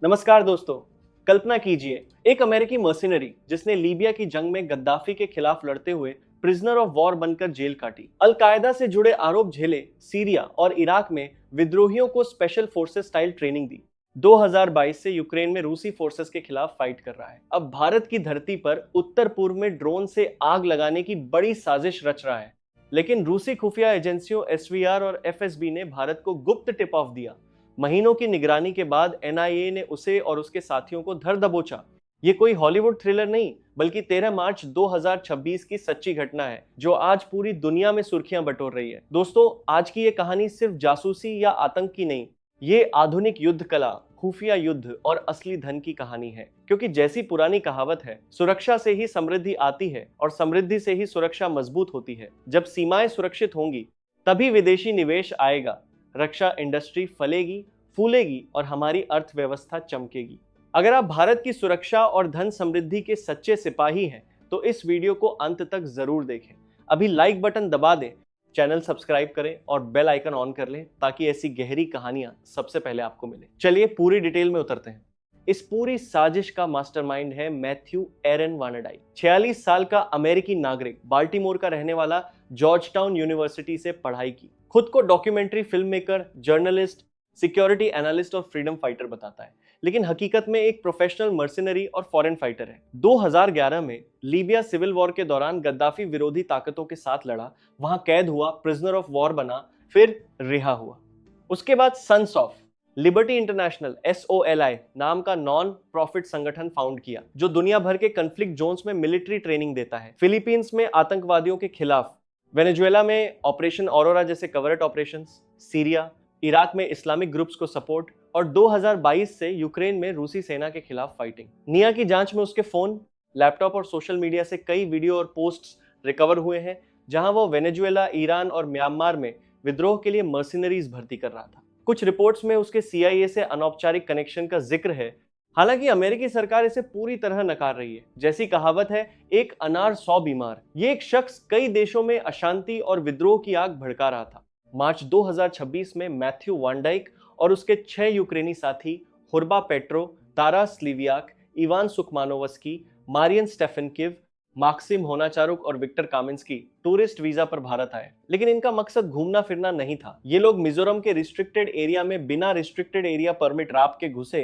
नमस्कार दोस्तों। कल्पना कीजिए, एक अमेरिकी मर्सिनरी जिसने लीबिया की जंग में गद्दाफी के खिलाफ लड़ते हुए प्रिजनर ऑफ वॉर बनकर जेल काटी, अल कायदा से जुड़े आरोप झेले, सीरिया और इराक में विद्रोहियों को स्पेशल फोर्सेस स्टाइल ट्रेनिंग दी, 2022 से यूक्रेन में रूसी फोर्सेस के खिलाफ फाइट कर रहा है। अब भारत की धरती पर उत्तर पूर्व में ड्रोन से आग लगाने की बड़ी साजिश रच रहा है। लेकिन रूसी खुफिया एजेंसियों एसवीआर और एफएसबी ने भारत को गुप्त टिप ऑफ दिया। महीनों की निगरानी के बाद एनआईए ने उसे और उसके साथियों को धर दबोचा। ये कोई हॉलीवुड थ्रिलर नहीं, बल्कि 13 मार्च 2026 की सच्ची घटना है, जो आज पूरी दुनिया में सुर्खियां बटोर रही है। दोस्तों, आज की ये कहानी सिर्फ जासूसी या आतंक की नहीं, ये आधुनिक युद्ध कला, खुफिया युद्ध और असली धन की कहानी है। क्योंकि जैसी पुरानी कहावत है, सुरक्षा से ही समृद्धि आती है और समृद्धि से ही सुरक्षा मजबूत होती है। जब सीमाएं सुरक्षित होंगी, तभी विदेशी निवेश आएगा, रक्षा इंडस्ट्री फलेगी, फूलेगी और हमारी अर्थव्यवस्था चमकेगी। अगर आप भारत की सुरक्षा और धन समृद्धि के सच्चे सिपाही हैं, तो इस वीडियो को अंत तक जरूर देखें। अभी लाइक बटन दबा दें, चैनल सब्सक्राइब करें और बेल आइकन ऑन कर लें, ताकि ऐसी गहरी कहानियां सबसे पहले आपको मिले। चलिए पूरी डिटेल में उतरते हैं। इस पूरी साजिश का मास्टरमाइंड है मैथ्यू एरन वानाडाइक। 46 साल का अमेरिकी नागरिक, बाल्टीमोर का रहने वाला, जॉर्जटाउन यूनिवर्सिटी से पढ़ाई की। खुद को documentary film maker, journalist, security analyst और फ्रीडम फाइटर बताता है, लेकिन हकीकत में एक प्रोफेशनल मर्सिनरी और फॉरेन फाइटर है। 2011 में लीबिया सिविल वॉर के दौरान गद्दाफी विरोधी ताकतों के साथ लड़ा, वहां कैद हुआ, प्रिजनर ऑफ वॉर बना, फिर रिहा हुआ। उसके बाद sons of liberty international SOLI नाम का नॉन प्रॉफिट संगठन फाउंड किया, जो दुनिया भर के कन्फ्लिक्ट जोन्स में मिलिट्री ट्रेनिंग देता है। फिलीपींस में आतंकवादियों के खिलाफ, वेनेजुएला में ऑपरेशन ऑरोरा जैसे कवरेट ऑपरेशंस, सीरिया, इराक में इस्लामिक ग्रुप्स को सपोर्ट और 2022 से यूक्रेन में रूसी सेना के खिलाफ फाइटिंग। निया की जांच में उसके फोन, लैपटॉप और सोशल मीडिया से कई वीडियो और पोस्ट्स रिकवर हुए हैं, जहां वो वेनेजुएला, ईरान और म्यांमार में विद्रोह के लिए मर्सिनरीज भर्ती कर रहा था। कुछ रिपोर्ट्स में उसके CIA से अनौपचारिक कनेक्शन का जिक्र है। हालांकि अमेरिकी सरकार इसे पूरी तरह नकार रही है। जैसी कहावत है, एक अनार 100 बीमार। ये एक शख्स कई देशों में अशांति और विद्रोह की आग भड़का रहा था। मार्च 2026 में मैथ्यू वांडाइक और उसके 6 यूक्रेनी साथी, हुर्बा पेट्रो, तारा स्लिवियाक, इवान सुखमानोवस्की, मारियन स्टेफनकिव, माक्सिम होनाचारुक और विक्टर कामिंस्की टूरिस्ट वीजा पर भारत आए। लेकिन इनका मकसद घूमना फिरना नहीं था। ये लोग मिजोरम के रिस्ट्रिक्टेड एरिया में बिना रिस्ट्रिक्टेड एरिया परमिट राप के घुसे,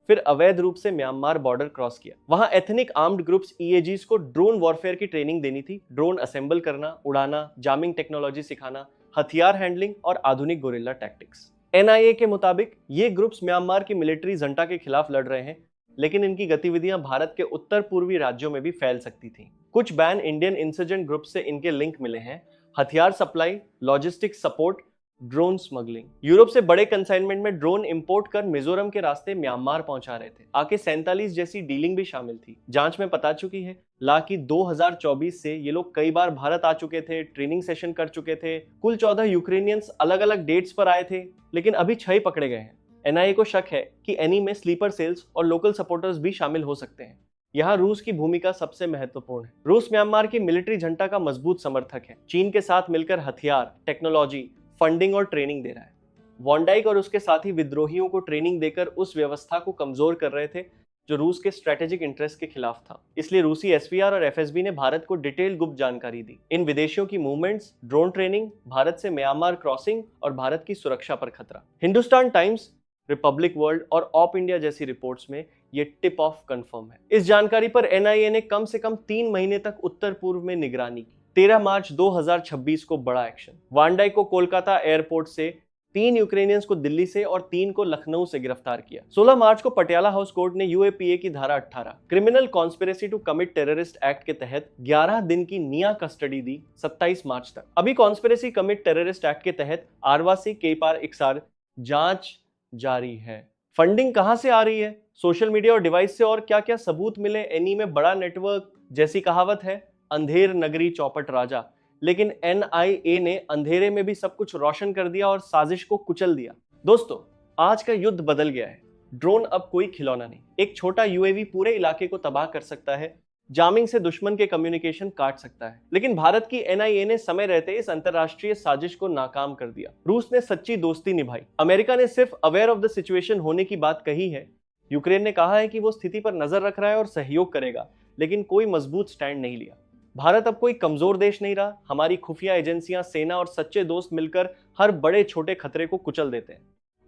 फिर अवैध रूप से म्यांमार बॉर्डर क्रॉस किया। वहां एथनिक आर्म्ड ग्रुप्स EAGs को ड्रोन वॉरफेयर की ट्रेनिंग देनी थी। ड्रोन असेंबल करना, उड़ाना, जामिंग टेक्नोलॉजी सिखाना, हथियार हैंडलिंग और आधुनिक गोरिल्ला टैक्टिक्स। NIA के मुताबिक ये ग्रुप्स म्यांमार की मिलिट्री जंटा के खिलाफ लड़ रहे हैं, लेकिन इनकी गतिविधियां भारत के उत्तर पूर्वी राज्यों में भी फैल सकती थीं। कुछ बैन इंडियन इंसर्जेंट ग्रुप से इनके लिंक मिले हैं। हथियार supply, logistic support, drone smuggling. Europe से बड़े कंसाइनमेंट में ड्रोन इंपोर्ट कर मिजोरम के रास्ते म्यांमार पहुंचा रहे थे। AK-47 जैसी डीलिंग भी शामिल थी। जांच में पता चुकी है कि 2024 से ये लोग कई बार भारत आ चुके थे, ट्रेनिंग सेशन कर चुके थे। कुल 14 यूक्रेनियंस अलग अलग डेट्स पर आए थे, लेकिन अभी 6 पकड़े गए हैं। NIA को शक है कि एनी में स्लीपर सेल्स और लोकल सपोर्टर्स भी शामिल हो सकते हैं। यहाँ रूस की भूमिका सबसे महत्वपूर्ण है। रूस म्यांमार की मिलिट्री झंडा का मजबूत समर्थक है। चीन के साथ मिलकर हथियार, टेक्नोलॉजी, फंडिंग और ट्रेनिंग दे रहा है। वांडाइक और उसके साथी विद्रोहियों को ट्रेनिंग देकर उस व्यवस्था को कमजोर कर रहे थे जो रूस के स्ट्रेटेजिक इंटरेस्ट के खिलाफ था। इसलिए रूसी SVR और FSB ने भारत को डिटेल गुप्त जानकारी दी। इन विदेशियों की मूवमेंट्स, ड्रोन ट्रेनिंग, भारत से म्यांमार क्रॉसिंग और भारत की सुरक्षा पर खतरा। हिंदुस्तान टाइम्स, रिपब्लिक वर्ल्ड और ऑप इंडिया जैसी रिपोर्ट्स में ये टिप ऑफ कंफर्म है। इस जानकारी पर NIA ने कम से कम 3 महीने तक उत्तर पूर्व में निगरानी की। 13 मार्च 2026 को बड़ा एक्शन। वांडाइक को कोलकाता एयरपोर्ट से, 3 यूक्रेनियंस को दिल्ली से और 3 को लखनऊ से गिरफ्तार किया। 16 मार्च को पटियाला हाउस कोर्ट ने UAPA की धारा 18 criminal conspiracy to commit terrorist act के तहत 11 दिन की निया कस्टडी दी 27 मार्च तक। अभी कॉन्स्पिरेसी कमिट टेररिस्ट एक्ट के तहत आरवासी के पार इकसार जांच जारी है। फंडिंग कहां से आ रही है, सोशल मीडिया और डिवाइस से, और क्या क्या सबूत मिले एनी में बड़ा नेटवर्क। जैसी कहावत है, अंधेर नगरी चौपट राजा, लेकिन NIA ने अंधेरे में भी सब कुछ रोशन कर दिया और साजिश को कुचल दिया। दोस्तों, आज का युद्ध बदल गया है। ड्रोन अब कोई खिलौना नहीं। एक छोटा UAV पूरे इलाके को तबाह कर सकता है। जामिंग से दुश्मन के कम्युनिकेशन काट सकता है। लेकिन भारत की NIA ने समय रहते इस अंतरराष्ट्रीय साजिश को नाकाम कर दिया। रूस ने सच्ची दोस्ती निभाई। अमेरिका ने सिर्फ अवेयर ऑफ द सिचुएशन होने की बात कही है, यूक्रेन ने कहा है कि वो स्थिति पर नजर रख रहा है और सहयोग करेगा, लेकिन कोई मजबूत स्टैंड नहीं लिया। भारत अब कोई कमजोर देश नहीं रहा। हमारी खुफिया एजेंसियां, सेना और सच्चे दोस्त मिलकर हर बड़े छोटे खतरे को कुचल देते हैं।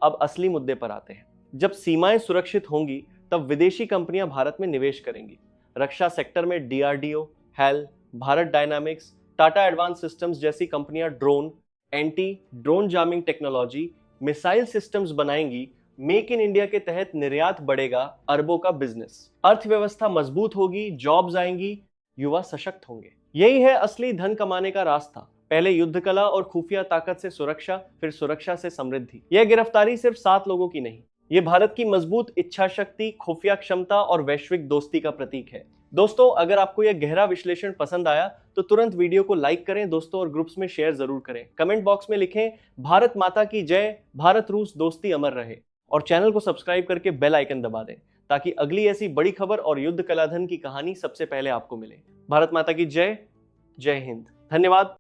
अब असली मुद्दे पर आते हैं। जब सीमाएं सुरक्षित होंगी तब विदेशी कंपनियां भारत में निवेश करेंगी। रक्षा सेक्टर में DRDO, HAL, Bharat dynamics, Tata advance systems जैसी कंपनियां drone, anti drone jamming technology, missile systems बनाएंगी। मेक इन इंडिया के तहत निर्यात बढ़ेगा, अरबों का बिजनेस। अर्थव्यवस्था मजबूत होगी, जॉब्स आएंगी, युवा सशक्त होंगे। यही है असली धन कमाने का रास्ता। पहले युद्ध कला और खुफिया ताकत से सुरक्षा, फिर सुरक्षा से समृद्धि। यह गिरफ्तारी सिर्फ 7 लोगों की नहीं, ये भारत की मजबूत इच्छा शक्ति, खुफिया क्षमता और वैश्विक दोस्ती का प्रतीक है। दोस्तों, अगर आपको यह गहरा विश्लेषण पसंद आया तो तुरंत वीडियो को लाइक करें दोस्तों, और ग्रुप्स में शेयर जरूर करें। कमेंट बॉक्स में लिखें भारत माता की जय, भारत रूस दोस्ती अमर रहे, और चैनल को सब्सक्राइब करके बेल आइकन दबा दें ताकि अगली ऐसी बड़ी खबर और युद्ध कलाधन की कहानी सबसे पहले आपको मिले। भारत माता की जय। जय हिंद। धन्यवाद।